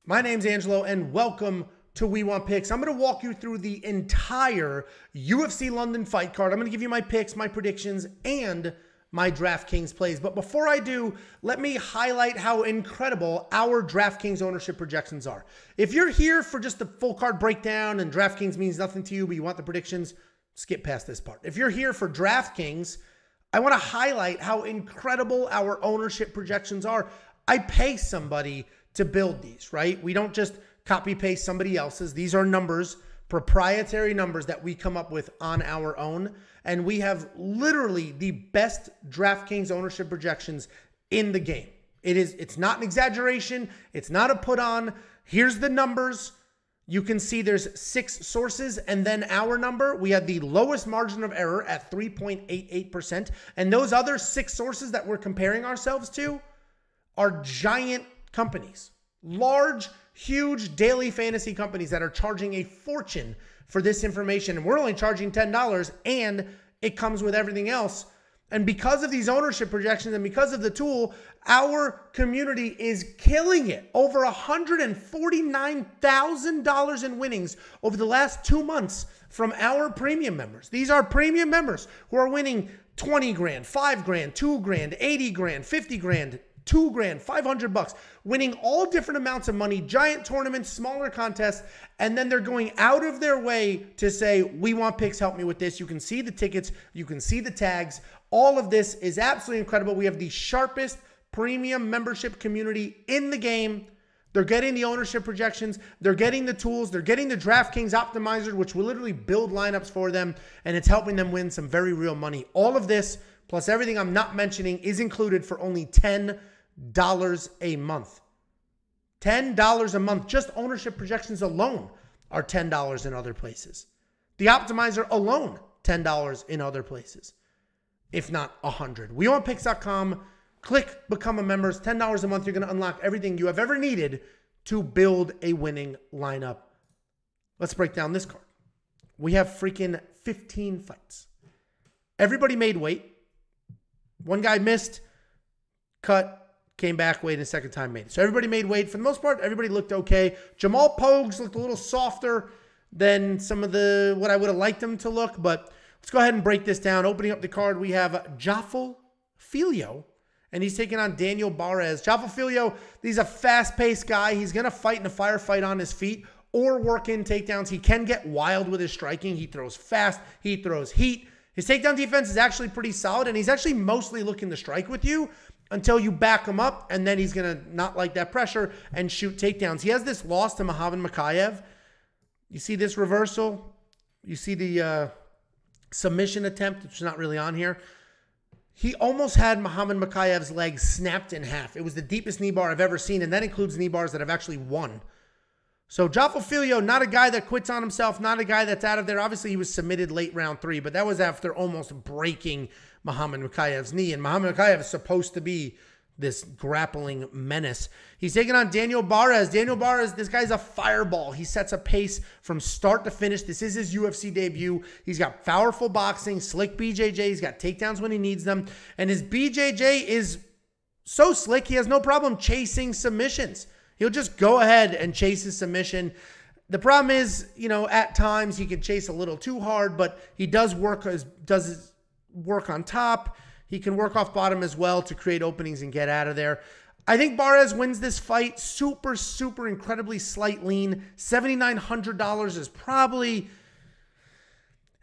My name's Angelo, and welcome to We Want Picks. I'm going to walk you through the entire UFC London fight card. I'm going to give you my picks, my predictions, and my DraftKings plays. But before I do, let me highlight how incredible our DraftKings ownership projections are. If you're here for just the full card breakdown and DraftKings means nothing to you, but you want the predictions, skip past this part. If you're here for DraftKings, I want to highlight how incredible our ownership projections are. I pay somebody to build these, right? We don't just copy paste somebody else's. These are numbers, proprietary numbers that we come up with on our own. And we have literally the best DraftKings ownership projections in the game. It's not an exaggeration. It's not a put on. Here's the numbers. You can see there's 6 sources, and then our number, we had the lowest margin of error at 3.88%. And those other 6 sources that we're comparing ourselves to are giant companies, large, huge daily fantasy companies that are charging a fortune for this information. And we're only charging $10, and it comes with everything else. And because of these ownership projections and because of the tool, our community is killing it. Over $149,000 in winnings over the last 2 months from our premium members. These are premium members who are winning 20 grand, 5 grand, 2 grand, 80 grand, 50 grand, 2 grand, 500 bucks, winning all different amounts of money, giant tournaments, smaller contests, and then they're going out of their way to say, we want picks, help me with this. You can see the tickets, you can see the tags. All of this is absolutely incredible. We have the sharpest premium membership community in the game. They're getting the ownership projections, they're getting the tools, they're getting the DraftKings optimizer, which will literally build lineups for them, and it's helping them win some very real money. All of this, plus everything I'm not mentioning, is included for only $10 a month. $10 a month. Just ownership projections alone are $10 in other places. The optimizer alone, $10 in other places, if not $100. WeWantPicks.com. Click Become a Member. It's $10 a month. You're going to unlock everything you have ever needed to build a winning lineup. Let's break down this card. We have freaking 15 fights. Everybody made weight. One guy missed, cut, came back, weighed a second time, made it. So everybody made weight. For the most part, everybody looked okay. Jamal Pogues looked a little softer than some of what I would have liked him to look, but let's go ahead and break this down. Opening up the card, we have Jafel, Filho, and he's taking on Daniel Barez. Jafel Filho, he's a fast-paced guy. He's going to fight in a firefight on his feet or work in takedowns. He can get wild with his striking. He throws fast. He throws heat. His takedown defense is actually pretty solid, and he's actually mostly looking to strike with you until you back him up, and then he's going to not like that pressure and shoot takedowns. He has this loss to Makhmud. You see this reversal? You see the submission attempt, which is not really on here. He almost had Makhmud's leg snapped in half. It was the deepest knee bar I've ever seen, and that includes knee bars that have actually won. So Jafel Filho, not a guy that quits on himself, not a guy that's out of there. Obviously, he was submitted late round 3, but that was after almost breaking Makhmud's knee. And Makhmud is supposed to be this grappling menace. He's taking on Daniel Barez. Daniel Barez, this guy's a fireball. He sets a pace from start to finish. This is his UFC debut. He's got powerful boxing, slick BJJ. He's got takedowns when he needs them. And his BJJ is so slick, he has no problem chasing submissions. He'll just go ahead and chase his submission. The problem is, at times he can chase a little too hard, but he does work his work on top. He can work off bottom as well to create openings and get out of there. I think Barez wins this fight. Super, super incredibly slight lean. $7,900 is probably,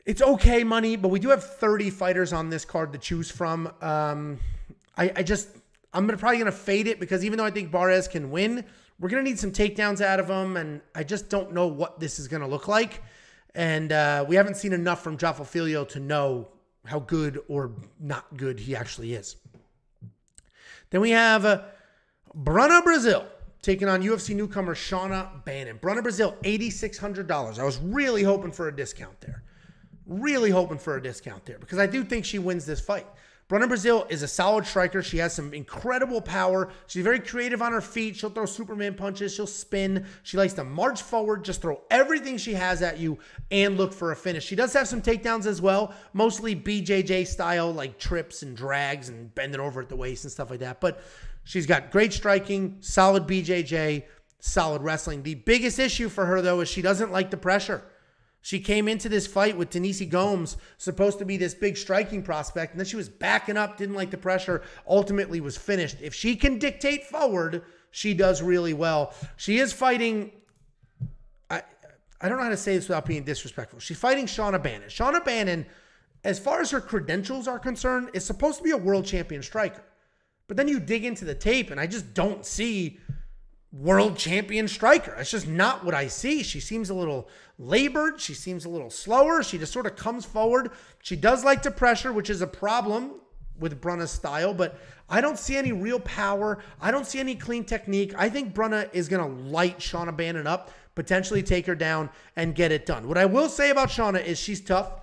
it's okay money, but we do have 30 fighters on this card to choose from. I'm probably going to fade it because even though I think Barez can win, we're going to need some takedowns out of him, and I just don't know what this is going to look like. And we haven't seen enough from Jafel Filho to know how good or not good he actually is. Then we have Bruna, Brazil, taking on UFC newcomer Shauna Bannon. Bruna, Brazil, $8,600. I was really hoping for a discount there. Because I do think she wins this fight. Bruna, Brazil is a solid striker. She has some incredible power. She's very creative on her feet. She'll throw Superman punches. She'll spin. She likes to march forward, just throw everything she has at you and look for a finish. She does have some takedowns as well, mostly BJJ style, like trips and drags and bending over at the waist and stuff like that. But she's got great striking, solid BJJ, solid wrestling. The biggest issue for her, though, is she doesn't like the pressure. She came into this fight with Denise Gomes, supposed to be this big striking prospect, and then she was backing up, didn't like the pressure, ultimately was finished. If she can dictate forward, she does really well. She is fighting, I don't know how to say this without being disrespectful. She's fighting Shauna Bannon. Shauna Bannon, as far as her credentials are concerned, is supposed to be a world champion striker. But then you dig into the tape, and I just don't see world champion striker. That's just not what I see. She seems a little labored. She seems a little slower. She just sort of comes forward. She does like to pressure, which is a problem with Bruna's style, but I don't see any real power. I don't see any clean technique. I think Bruna is going to light Shauna Bannon up, potentially take her down and get it done. What I will say about Shauna is she's tough.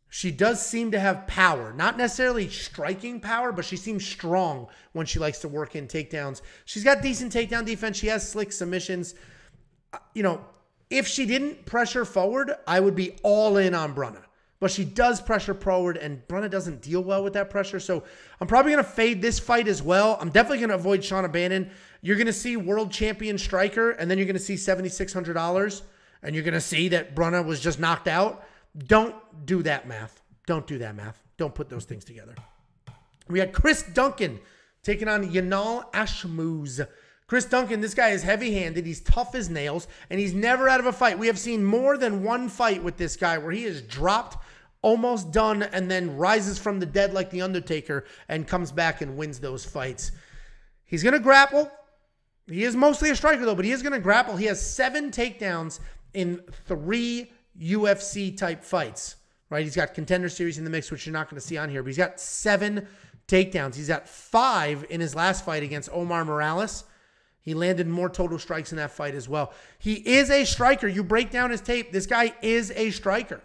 She does seem to have power, not necessarily striking power, but she seems strong when she likes to work in takedowns. She's got decent takedown defense. She has slick submissions. You know, if she didn't pressure forward, I would be all in on Bruna. But she does pressure forward, and Bruna doesn't deal well with that pressure. So I'm probably going to fade this fight as well. I'm definitely going to avoid Shauna Bannon. You're going to see world champion striker, and then you're going to see $7,600, and you're going to see that Bruna was just knocked out. Don't do that math. Don't do that math. Don't put those things together. We had Chris Duncan taking on Yanal Ashmouz. Chris Duncan, this guy is heavy-handed. He's tough as nails, and he's never out of a fight. We have seen more than one fight with this guy where he is dropped, almost done, and then rises from the dead like The Undertaker and comes back and wins those fights. He's going to grapple. He is mostly a striker, though, but he is going to grapple. He has 7 takedowns in 3 UFC type fights, right? He's got Contender Series in the mix, which you're not going to see on here, but he's got 7 takedowns. He's got 5 in his last fight against Omar Morales. He landed more total strikes in that fight as well. He is a striker. You break down his tape, this guy is a striker.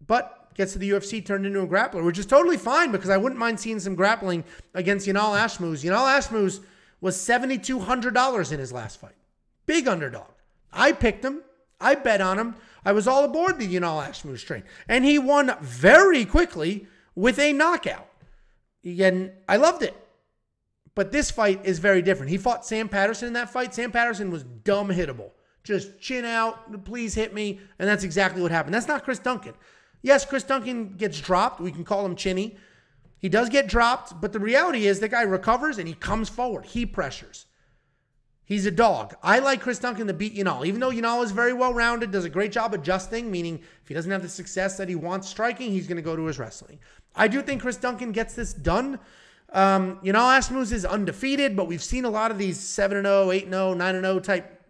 But gets to the UFC, turned into a grappler, which is totally fine because I wouldn't mind seeing some grappling against Yanal Ashmouz. Yanal Ashmouz was $7,200 in his last fight. Big underdog. I picked him. I bet on him. I was all aboard the Yanal Ashmouz train. And he won very quickly with a knockout. Again, I loved it. But this fight is very different. He fought Sam Patterson in that fight. Sam Patterson was dumb hittable. Just chin out, please hit me. And that's exactly what happened. That's not Chris Duncan. Yes, Chris Duncan gets dropped. We can call him chinny. He does get dropped. But the reality is the guy recovers and he comes forward. He pressures. He's a dog. I like Chris Duncan to beat Yanal. Even though Yanal is very well-rounded, does a great job adjusting, meaning if he doesn't have the success that he wants striking, he's going to go to his wrestling. I do think Chris Duncan gets this done. Yanal Ashmouz is undefeated, but we've seen a lot of these 7-0, 8-0, 9-0 type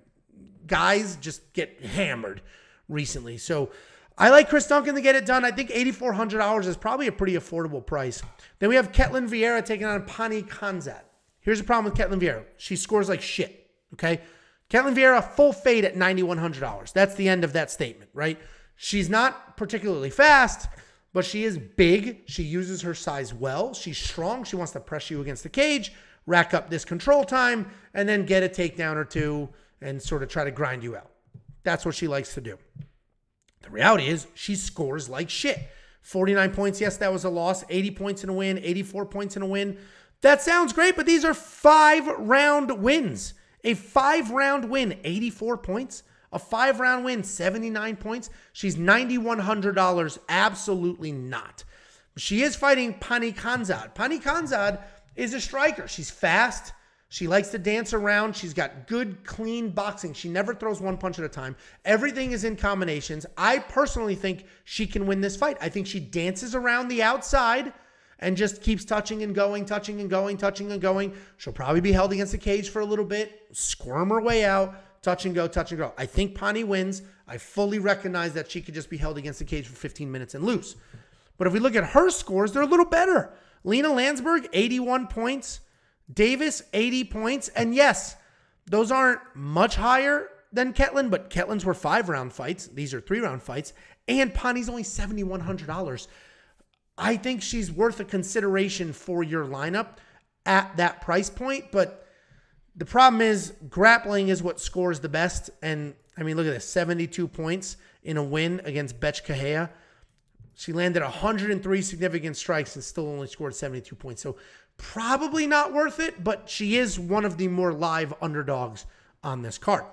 guys just get hammered recently. So I like Chris Duncan to get it done. I think $8,400 is probably a pretty affordable price. Then we have Ketlen Vieira taking on Pannie Kianzad. Here's the problem with Ketlen Vieira. She scores like shit. Okay, Ketlen Vieira, full fade at $9,100. That's the end of that statement, right? She's not particularly fast, but she is big. She uses her size well. She's strong. She wants to press you against the cage, rack up this control time, and then get a takedown or two and sort of try to grind you out. That's what she likes to do. The reality is she scores like shit. 49 points, yes, that was a loss. 80 points in a win, 84 points in a win. That sounds great, but these are 5-round wins. A 5-round win, 84 points. A 5-round win, 79 points. She's $9,100. Absolutely not. She is fighting Pannie Kianzad. Pannie Kianzad is a striker. She's fast. She likes to dance around. She's got good, clean boxing. She never throws one punch at a time. Everything is in combinations. I personally think she can win this fight. I think she dances around the outside and just keeps touching and going, touching and going, touching and going. She'll probably be held against the cage for a little bit, squirm her way out, touch and go, touch and go. I think Pannie wins. I fully recognize that she could just be held against the cage for 15 minutes and lose. But if we look at her scores, they're a little better. Lena Landsberg, 81 points. Davis, 80 points. And yes, those aren't much higher than Ketlen, but Ketlen's were 5-round fights. These are 3-round fights. And Pannie's only $7,100. I think she's worth a consideration for your lineup at that price point. But the problem is grappling is what scores the best. And I mean, look at this, 72 points in a win against Betch Kahea. She landed 103 significant strikes and still only scored 72 points. So probably not worth it, but she is one of the more live underdogs on this card.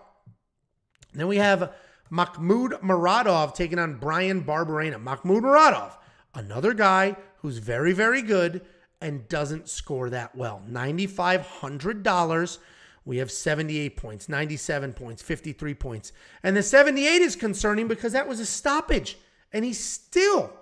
Then we have Makhmud Muradov taking on Bryan Barberena. Makhmud Muradov, another guy who's very, very good and doesn't score that well. $9,500. We have 78 points, 97 points, 53 points. And the 78 is concerning because that was a stoppage. And he still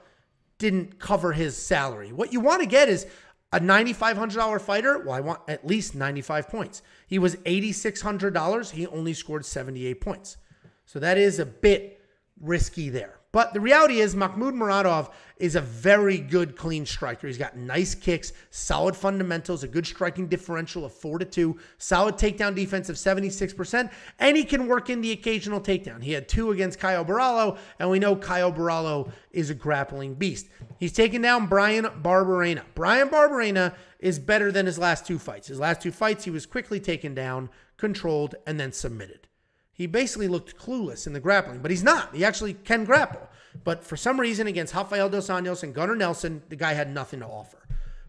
didn't cover his salary. What you want to get is a $9,500 fighter. Well, I want at least 95 points. He was $8,600. He only scored 78 points. So that is a bit risky there. But the reality is Makhmud Muradov is a very good, clean striker. He's got nice kicks, solid fundamentals, a good striking differential of 4-2, solid takedown defense of 76%, and he can work in the occasional takedown. He had 2 against Caio Borralho, and we know Caio Borralho is a grappling beast. He's taken down Bryan Barberena. Bryan Barberena is better than his last 2 fights. His last 2 fights, he was quickly taken down, controlled, and then submitted. He basically looked clueless in the grappling, but he's not. He actually can grapple. But for some reason, against Rafael Dos Anjos and Gunnar Nelson, the guy had nothing to offer.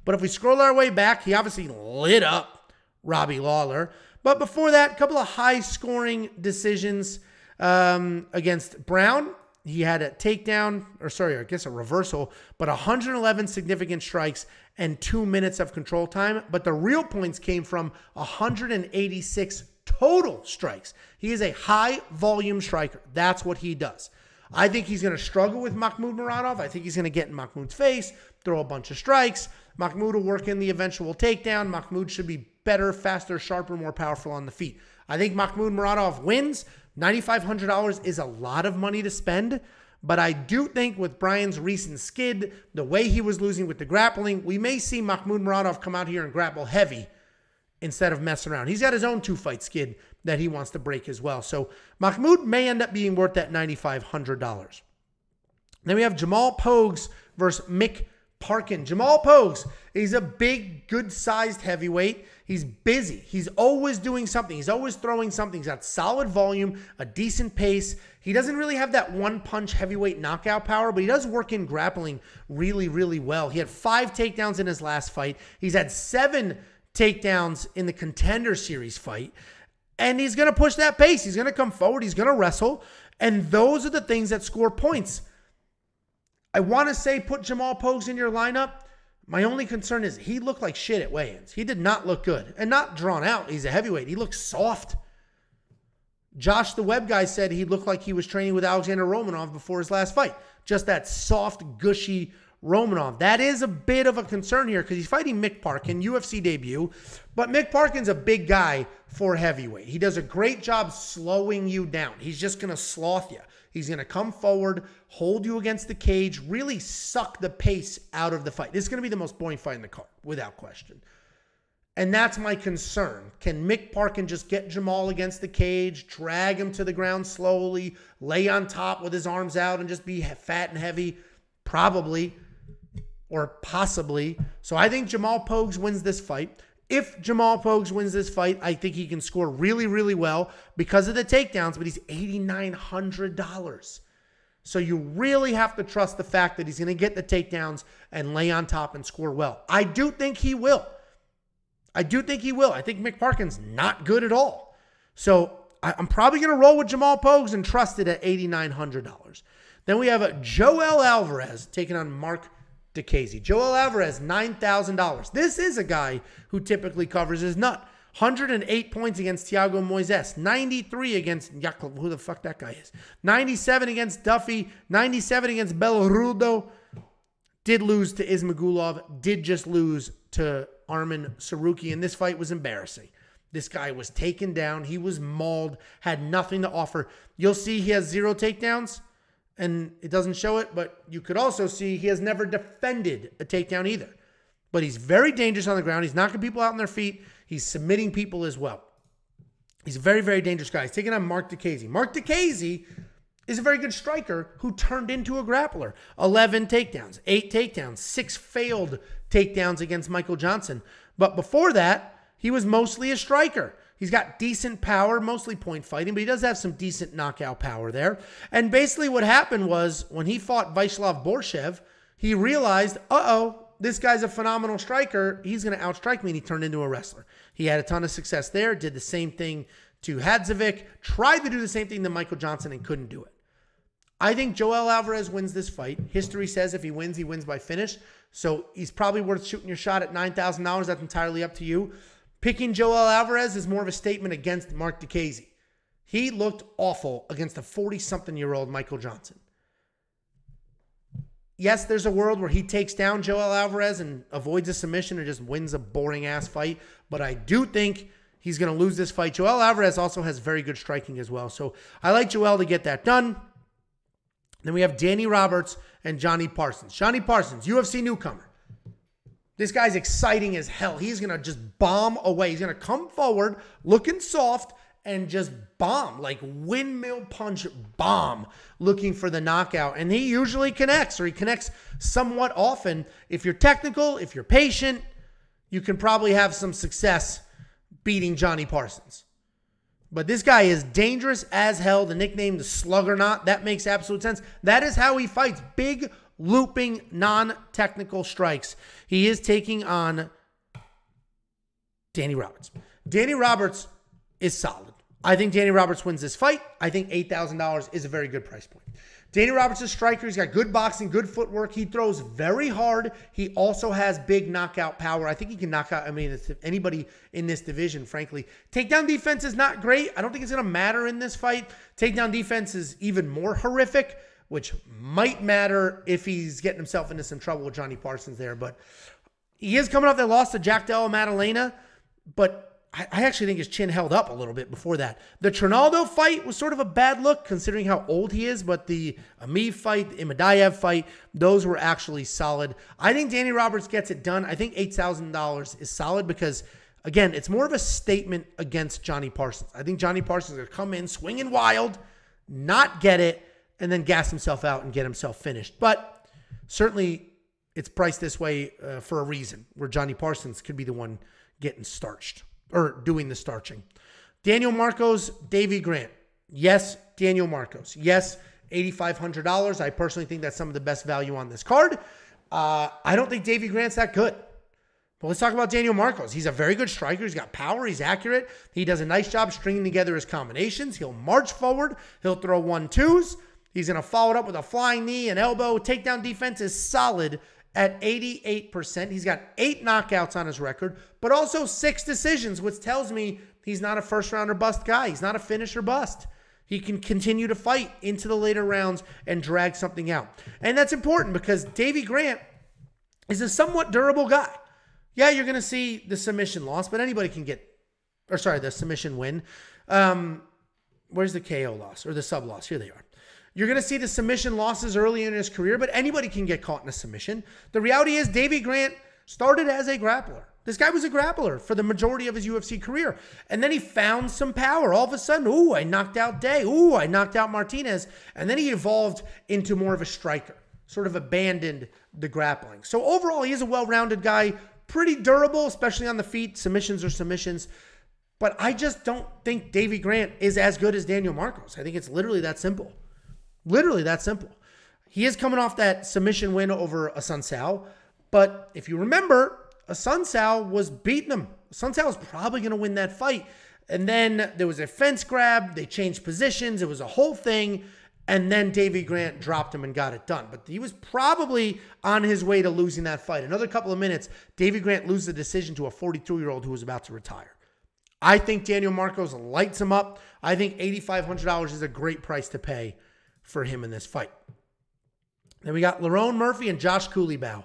But if we scroll our way back, he obviously lit up Robbie Lawler. But before that, a couple of high-scoring decisions against Brown. He had a takedown, or sorry, I guess a reversal, but 111 significant strikes and 2 minutes of control time. But the real points came from 186 total strikes. He is a high-volume striker. That's what he does. I think he's going to struggle with Makhmud Muradov. I think he's going to get in Mahmoud's face, throw a bunch of strikes. Mahmoud will work in the eventual takedown. Mahmoud should be better, faster, sharper, more powerful on the feet. I think Makhmud Muradov wins. $9,500 is a lot of money to spend, but I do think with Bryan's recent skid, the way he was losing with the grappling, we may see Makhmud Muradov come out here and grapple heavy instead of mess around. He's got his own 2-fight skid that he wants to break as well. So Makhmud may end up being worth that $9,500. Then we have Jamal Pogues versus Mick Parkin. Jamal Pogues, he's a big, good-sized heavyweight. He's busy. He's always doing something. He's always throwing something. He's got solid volume, a decent pace. He doesn't really have that one-punch heavyweight knockout power, but he does work in grappling really, really well. He had 5 takedowns in his last fight. He's had 7 takedowns in the Contender Series fight. And he's going to push that pace. He's going to come forward. He's going to wrestle. And those are the things that score points. I want to say put Jamal Pogues in your lineup. My only concern is he looked like shit at weigh-ins. He did not look good. And not drawn out. He's a heavyweight. He looks soft. Josh, the web guy, said he looked like he was training with Alexander Romanov before his last fight. Just that soft, gushy Romanov. That is a bit of a concern here because he's fighting Mick Parkin, UFC debut. But Mick Parkin's a big guy for heavyweight. He does a great job slowing you down. He's just going to sloth you. He's going to come forward, hold you against the cage, really suck the pace out of the fight. This is going to be the most boring fight in the card, without question. And that's my concern. Can Mick Parkin just get Jamal against the cage, drag him to the ground slowly, lay on top with his arms out and just be fat and heavy? Probably. Or possibly. So I think Jamal Pogues wins this fight. If Jamal Pogues wins this fight, I think he can score really, really well because of the takedowns, but he's $8,900. So you really have to trust the fact that he's going to get the takedowns and lay on top and score well. I do think he will. I think Mick Parkin's not good at all. So I'm probably going to roll with Jamal Pogues and trust it at $8,900. Then we have Joel Alvarez taking on Marc Diakiese. Joel Alvarez, $9,000. This is a guy who typically covers his nut. 108 points against Thiago Moises. 93 against Yackel, who the fuck that guy is. 97 against Duffy. 97 against Bellarudo. Did lose to Ismagulov. Did just lose to Arman Saruki. And this fight was embarrassing. This guy was taken down. He was mauled. Had nothing to offer. You'll see he has 0 takedowns. And it doesn't show it, but you could also see he has never defended a takedown either. But he's very dangerous on the ground. He's knocking people out on their feet. He's submitting people as well. He's a very, very dangerous guy. He's taking on Marc Diakiese. Marc Diakiese is a very good striker who turned into a grappler. 11 takedowns, 8 takedowns, 6 failed takedowns against Michael Johnson. But before that, he was mostly a striker. He's got decent power, mostly point fighting, but he does have some decent knockout power there. And basically what happened was when he fought Vyacheslav Borshev, he realized, this guy's a phenomenal striker. He's going to outstrike me, and he turned into a wrestler. He had a ton of success there, did the same thing to Hadzovic, tried to do the same thing to Michael Johnson and couldn't do it. I think Joel Alvarez wins this fight. History says if he wins by finish. So he's probably worth shooting your shot at $9,000. That's entirely up to you. Picking Joel Alvarez is more of a statement against Marc Diakiese. He looked awful against a 40-something-year-old Michael Johnson. Yes, there's a world where he takes down Joel Alvarez and avoids a submission or just wins a boring-ass fight. But I do think he's going to lose this fight. Joel Alvarez also has very good striking as well. So I like Joel to get that done. Then we have Danny Roberts and Johnny Parsons. Johnny Parsons, UFC newcomer. This guy's exciting as hell. He's going to just bomb away. He's going to come forward looking soft and just bomb, like windmill punch bomb, looking for the knockout. And he usually connects, or he connects somewhat often. If you're technical, if you're patient, you can probably have some success beating Johnny Parsons. But this guy is dangerous as hell. The nickname, the Sluggernaut, that makes absolute sense. That is how he fights. Big, looping, non-technical strikes. He is taking on Danny Roberts. Danny Roberts is solid. I think Danny Roberts wins this fight. I think $8,000 is a very good price point. Danny Roberts is a striker. He's got good boxing, good footwork. He throws very hard. He also has big knockout power. I think he can knock out, anybody in this division, frankly. Takedown defense is not great. I don't think it's going to matter in this fight. Takedown defense is even more horrific, which might matter if he's getting himself into some trouble with Johnny Parsons there. But he is coming off that loss to Jack Della Maddalena, but I actually think his chin held up a little bit before that. The Trinaldo fight was sort of a bad look considering how old he is, but the Ameev fight, the Imadaev fight, those were actually solid. I think Danny Roberts gets it done. I think $8,000 is solid because, again, it's more of a statement against Johnny Parsons. I think Johnny Parsons is going to come in swinging wild, not get it, and then gas himself out and get himself finished. But certainly it's priced this way for a reason, where Johnny Parsons could be the one getting starched. Or doing the starching. Daniel Marcos, Davey Grant. Yes, Daniel Marcos. Yes, $8,500. I personally think that's some of the best value on this card. I don't think Davey Grant's that good. But let's talk about Daniel Marcos. He's a very good striker. He's got power. He's accurate. He does a nice job stringing together his combinations. He'll march forward. He'll throw 1-2s. He's going to follow it up with a flying knee and elbow. Takedown defense is solid at 88%. He's got 8 knockouts on his record, but also 6 decisions, which tells me he's not a first-rounder bust guy. He's not a finisher bust. He can continue to fight into the later rounds and drag something out. And that's important because Davey Grant is a somewhat durable guy. Yeah, you're going to see the submission loss, but anybody can get, the submission win. Where's the KO loss or the sub loss? Here they are. You're going to see the submission losses early in his career, but anybody can get caught in a submission. The reality is Davey Grant started as a grappler. This guy was a grappler for the majority of his UFC career. And then he found some power. All of a sudden, ooh, I knocked out Day. Ooh, I knocked out Martinez. And then he evolved into more of a striker, sort of abandoned the grappling. So overall, he is a well-rounded guy, pretty durable, especially on the feet. Submissions are submissions. But I just don't think Davey Grant is as good as Daniel Marcos. I think it's literally that simple. Literally that simple. He is coming off that submission win over Assunção. But if you remember, Assunção was beating him. Assunção was probably going to win that fight. And then there was a fence grab. They changed positions. It was a whole thing. And then Davey Grant dropped him and got it done. But he was probably on his way to losing that fight. Another couple of minutes, Davey Grant loses the decision to a 42-year-old who was about to retire. I think Daniel Marcos lights him up. I think $8,500 is a great price to pay for him in this fight. Then we got Lerone Murphy and Josh Cooleybow.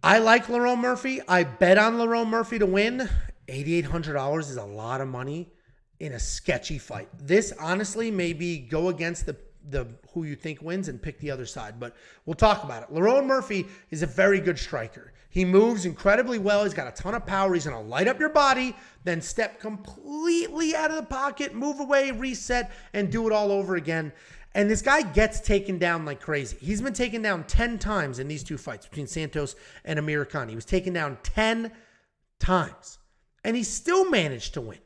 I like Lerone Murphy. I bet on Lerone Murphy to win. $8,800 is a lot of money in a sketchy fight. This honestly maybe go against the who you think wins and pick the other side, but we'll talk about it. Lerone Murphy is a very good striker. He moves incredibly well. He's got a ton of power. He's going to light up your body, then step completely out of the pocket, move away, reset, and do it all over again. And this guy gets taken down like crazy. He's been taken down 10 times in these two fights between Santos and Amir Khan. He was taken down 10 times, and he still managed to win.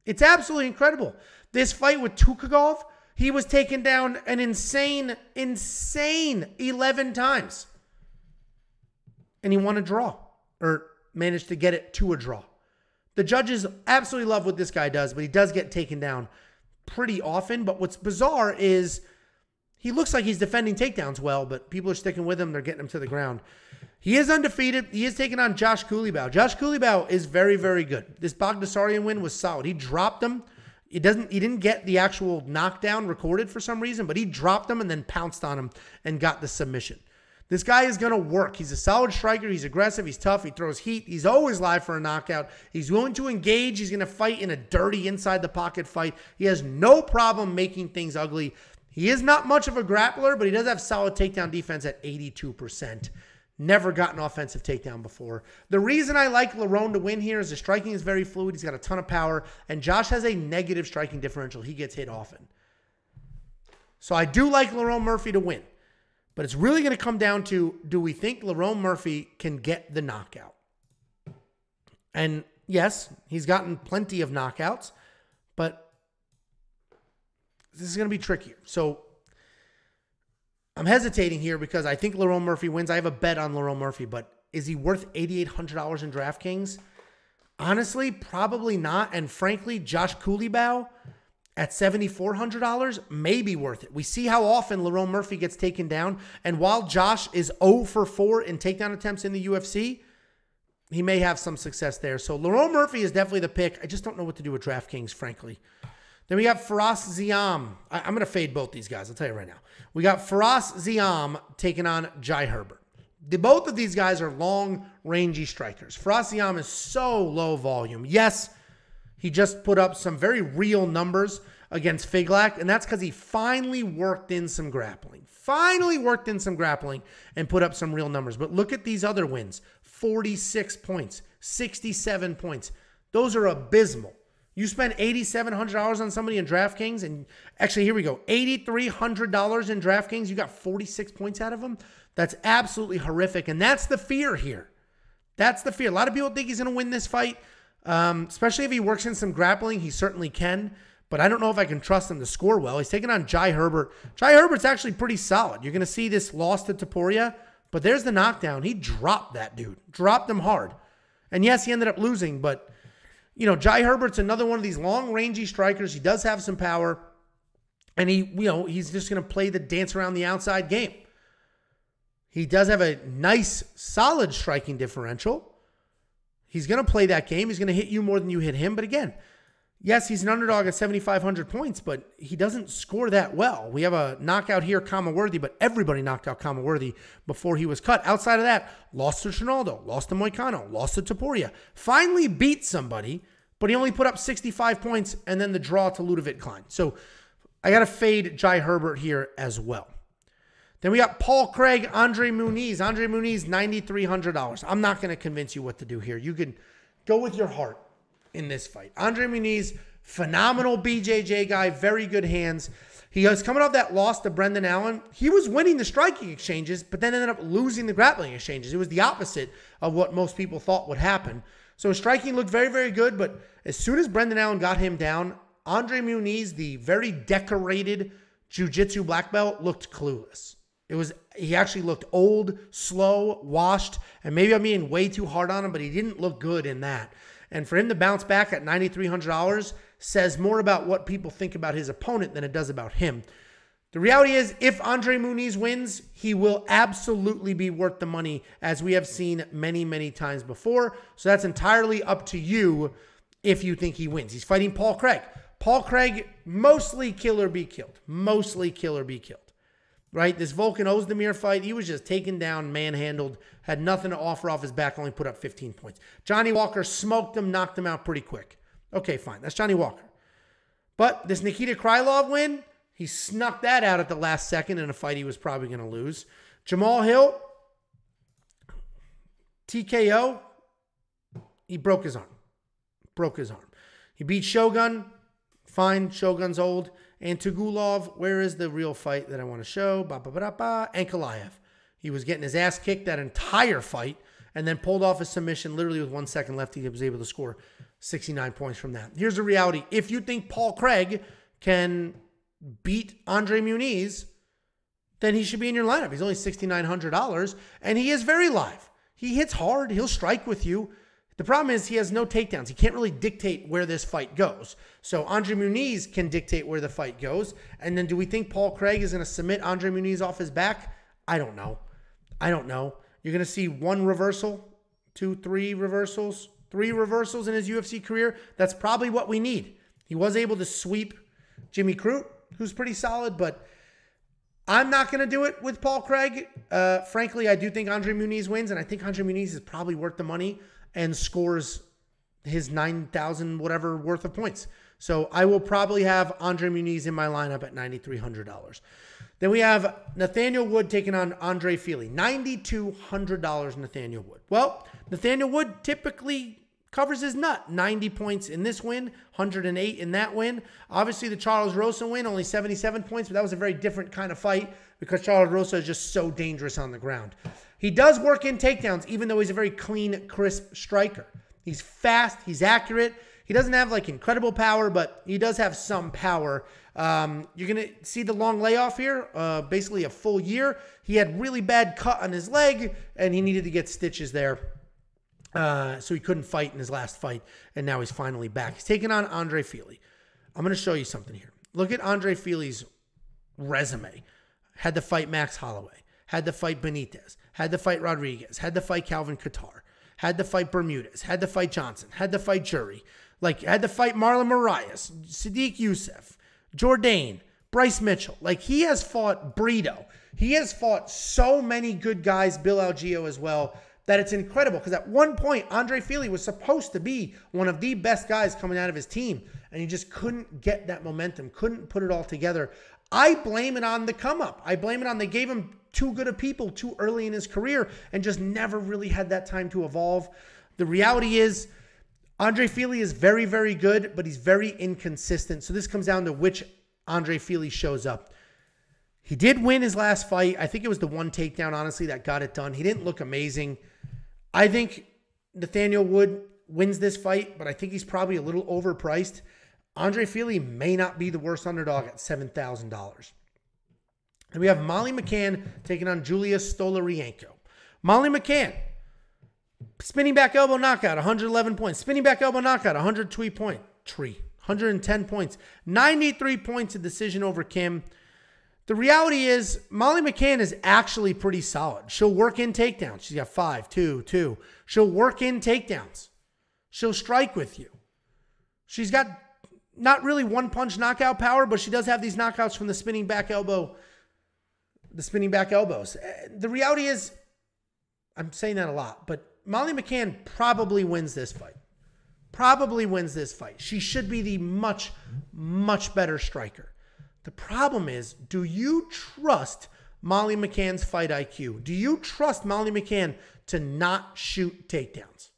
It's absolutely incredible. This fight with Tukagov, he was taken down an insane 11 times. And he won a draw, or managed to get it to a draw. The judges absolutely love what this guy does, but he does get taken down pretty often. But what's bizarre is he looks like he's defending takedowns well, but people are sticking with him. They're getting him to the ground. He is undefeated. He is taking on Josh Kulibau. Josh Kulibau is very, very good. This Bagdasaryan win was solid. He dropped him. He didn't get the actual knockdown recorded for some reason, but he dropped him and then pounced on him and got the submission. This guy is going to work. He's a solid striker. He's aggressive. He's tough. He throws heat. He's always live for a knockout. He's willing to engage. He's going to fight in a dirty inside the pocket fight. He has no problem making things ugly. He is not much of a grappler, but he does have solid takedown defense at 82%. Never gotten offensive takedown before. The reason I like Lerone to win here is the striking is very fluid. He's got a ton of power, and Josh has a negative striking differential. He gets hit often. So I do like Lerone Murphy to win. But it's really going to come down to, do we think Lerone Murphy can get the knockout? And yes, he's gotten plenty of knockouts, but this is going to be trickier. So I'm hesitating here because I think Lerone Murphy wins. I have a bet on Lerone Murphy, but is he worth $8,800 in DraftKings? Honestly, probably not. And frankly, Josh Kulibau at $7,400 may be worth it. We see how often Lerone Murphy gets taken down. And while Josh is 0 for 4 in takedown attempts in the UFC, he may have some success there. So Lerone Murphy is definitely the pick. I just don't know what to do with DraftKings, frankly. Then we got Faraz Ziam. I'm going to fade both these guys. I'll tell you right now. We got Faraz Ziam taking on Jai Herbert. Both of these guys are long, rangy strikers. Faraz Ziam is so low volume. Yes, he just put up some very real numbers against Figlak, and that's because he finally worked in some grappling. And put up some real numbers. But look at these other wins. 46 points, 67 points. Those are abysmal. You spend $8,700 on somebody in DraftKings, and actually, here we go, $8,300 in DraftKings. You got 46 points out of him. That's absolutely horrific, and that's the fear here. That's the fear. A lot of people think he's going to win this fight, especially if he works in some grappling. He certainly can, but I don't know if I can trust him to score well. He's taking on Jai Herbert. Jai Herbert's actually pretty solid. You're going to see this loss to Tybura, but there's the knockdown. He dropped that dude. Dropped him hard. And yes, he ended up losing, but you know, Jai Herbert's another one of these long, rangy strikers. He does have some power, and he's just going to play the dance around the outside game. He does have a nice, solid striking differential. He's going to play that game. He's going to hit you more than you hit him. But again, yes, he's an underdog at 7,500 points, but he doesn't score that well. We have a knockout here, Kamaworthy, but everybody knocked out Kamaworthy before he was cut. Outside of that, lost to Trinaldo, lost to Moicano, lost to Tybura. Finally beat somebody, but he only put up 65 points and then the draw to Ludovic Klein. So I got to fade Jai Herbert here as well. Then we got Paul Craig, Andre Muniz. Andre Muniz, $9,300. I'm not going to convince you what to do here. You can go with your heart in this fight. Andre Muniz, phenomenal BJJ guy, very good hands. He was coming off that loss to Brendan Allen. He was winning the striking exchanges, but then ended up losing the grappling exchanges. It was the opposite of what most people thought would happen. So his striking looked very, very good, but as soon as Brendan Allen got him down, Andre Muniz, the very decorated jiu-jitsu black belt, looked clueless. He actually looked old, slow, washed, and maybe I'm being way too hard on him, but he didn't look good in that. And for him to bounce back at $9,300 says more about what people think about his opponent than it does about him. The reality is, if Andre Muniz wins, he will absolutely be worth the money, as we have seen many, many times before. So that's entirely up to you if you think he wins. He's fighting Paul Craig. Paul Craig, mostly kill or be killed. Mostly kill or be killed. Right? This Volkan Ozdemir fight, he was just taken down, manhandled, had nothing to offer off his back, only put up 15 points. Johnny Walker smoked him, knocked him out pretty quick. Okay, fine. That's Johnny Walker. But this Nikita Krylov win, he snuck that out at the last second in a fight he was probably going to lose. Jamal Hill, TKO, he broke his arm. He beat Shogun. Fine, Shogun's old. And Tugulov, where is the real fight that I want to show? Ankalaev. He was getting his ass kicked that entire fight and then pulled off a submission literally with 1 second left. He was able to score 69 points from that. Here's the reality. If you think Paul Craig can beat Andre Muniz, then he should be in your lineup. He's only $6,900, and he is very live. He hits hard. He'll strike with you. The problem is he has no takedowns. He can't really dictate where this fight goes. So Andre Muniz can dictate where the fight goes. And then do we think Paul Craig is going to submit Andre Muniz off his back? I don't know. You're going to see 1 reversal, 2, 3 reversals, 3 reversals in his UFC career. That's probably what we need. He was able to sweep Jimmy Crute, who's pretty solid, but I'm not going to do it with Paul Craig. Frankly, I do think Andre Muniz wins, and I think Andre Muniz is probably worth the money and scores his 9,000 whatever worth of points. So I will probably have Andre Muniz in my lineup at $9,300. Then we have Nathaniel Wood taking on Andre Fili. $9,200 Nathaniel Wood. Well, Nathaniel Wood typically covers his nut. 90 points in this win, 108 in that win. Obviously, the Charles Rosa win, only 77 points, but that was a very different kind of fight because Charles Rosa is just so dangerous on the ground. He does work in takedowns, even though he's a very clean, crisp striker. He's fast. He's accurate. He doesn't have like incredible power, but he does have some power. You're going to see the long layoff here, basically a full year. He had really bad cut on his leg, and he needed to get stitches there. So he couldn't fight in his last fight, and now he's finally back. He's taking on Andre Fili. I'm going to show you something here. Look at Andre Fili's resume. Had to fight Max Holloway. Had to fight Benitez. Had to fight Rodriguez. Had to fight Calvin Kattar. Had to fight Bermudez. Had to fight Johnson. Had to fight Jury. Had to fight Marlon Moraes. Sadiq Youssef. Jourdain. Bryce Mitchell. He has fought Brito. He has fought so many good guys, Bill Algeo as well, that it's incredible. Because at one point, Andre Fili was supposed to be one of the best guys coming out of his team. And he just couldn't get that momentum. Couldn't put it all together. I blame it on the come up. I blame it on they gave him too good of people too early in his career and just never really had that time to evolve. The reality is Andre Fili is very, very good, but he's very inconsistent. So this comes down to which Andre Fili shows up. He did win his last fight. I think it was the one takedown, honestly, that got it done. He didn't look amazing. I think Nathaniel Wood wins this fight, but I think he's probably a little overpriced. Andre Fili may not be the worst underdog at $7,000. And we have Molly McCann taking on Julia Stolarienko. Molly McCann, spinning back elbow knockout, 111 points. Spinning back elbow knockout, 110 points. 93 points of decision over Kim. The reality is Molly McCann is actually pretty solid. She'll work in takedowns. She's got 5, 2, 2. She'll work in takedowns. She'll strike with you. She's got not really one-punch knockout power, but she does have these knockouts from the spinning back elbow, the spinning back elbows. The reality is, I'm saying that a lot, but Molly McCann probably wins this fight. Probably wins this fight. She should be the much, much better striker. The problem is, do you trust Molly McCann's fight IQ? Do you trust Molly McCann to not shoot takedowns?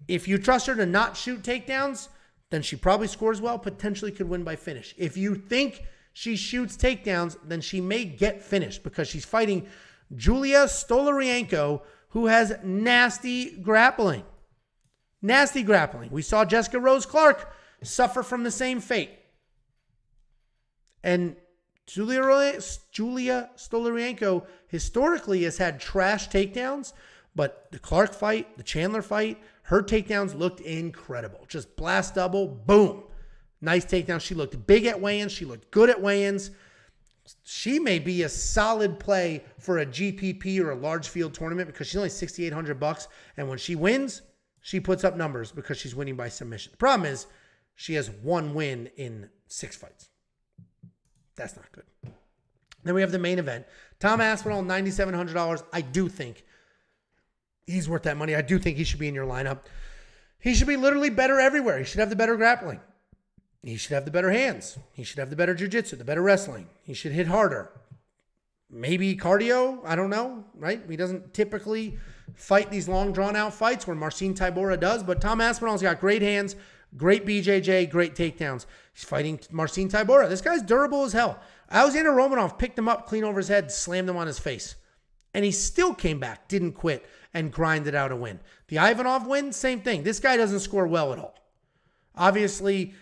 If you trust her to not shoot takedowns, then she probably scores well, potentially could win by finish. If you think she shoots takedowns, then she may get finished because she's fighting Julia Stolarienko, who has nasty grappling. Nasty grappling. We saw Jessica Rose Clark suffer from the same fate. And Julia Stolarienko historically has had trash takedowns, but the Clark fight, the Chandler fight, her takedowns looked incredible. Just blast double, boom. Nice takedown. She looked big at weigh-ins. She looked good at weigh-ins. She may be a solid play for a GPP or a large field tournament because she's only $6,800. And when she wins, she puts up numbers because she's winning by submission. The problem is she has one win in 6 fights. That's not good. Then we have the main event. Tom Aspinall, $9,700. I do think he's worth that money. I do think he should be in your lineup. He should be literally better everywhere. He should have the better grappling. He should have the better hands. He should have the better jiu-jitsu, the better wrestling. He should hit harder. Maybe cardio. I don't know, right? He doesn't typically fight these long, drawn-out fights where Marcin Tybura does, but Tom Aspinall's got great hands, great BJJ, great takedowns. He's fighting Marcin Tybura. This guy's durable as hell. Alexander Romanov picked him up, clean over his head, slammed him on his face. And he still came back, didn't quit, and grinded out a win. The Ivanov win, same thing. This guy doesn't score well at all. Obviously,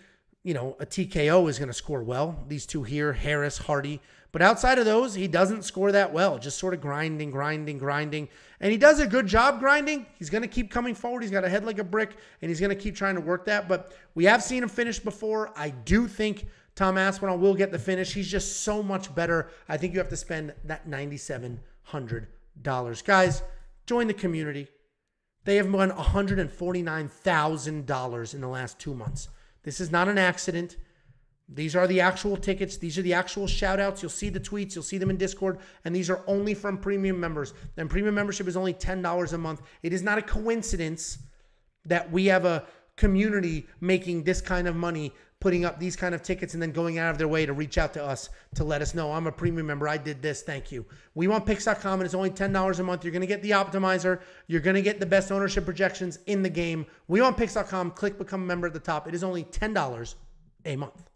you know, a TKO is going to score well. These two here, Harris, Hardy. But outside of those, he doesn't score that well. Just sort of grinding. And he does a good job grinding. He's going to keep coming forward. He's got a head like a brick, and he's going to keep trying to work that. But we have seen him finish before. I do think Tom Aspinall will get the finish. He's just so much better. I think you have to spend that $9,700. Guys, join the community. They have won $149,000 in the last 2 months. This is not an accident. These are the actual tickets. These are the actual shout-outs. You'll see the tweets. You'll see them in Discord. And these are only from premium members. And premium membership is only $10 a month. It is not a coincidence that we have a community making this kind of money, putting up these kind of tickets, and then going out of their way to reach out to us to let us know, I'm a premium member. I did this. Thank you. WeWantPicks.com, and it's only $10 a month. You're going to get the optimizer. You're going to get the best ownership projections in the game. WeWantPicks.com. Click Become a Member at the top. It is only $10 a month.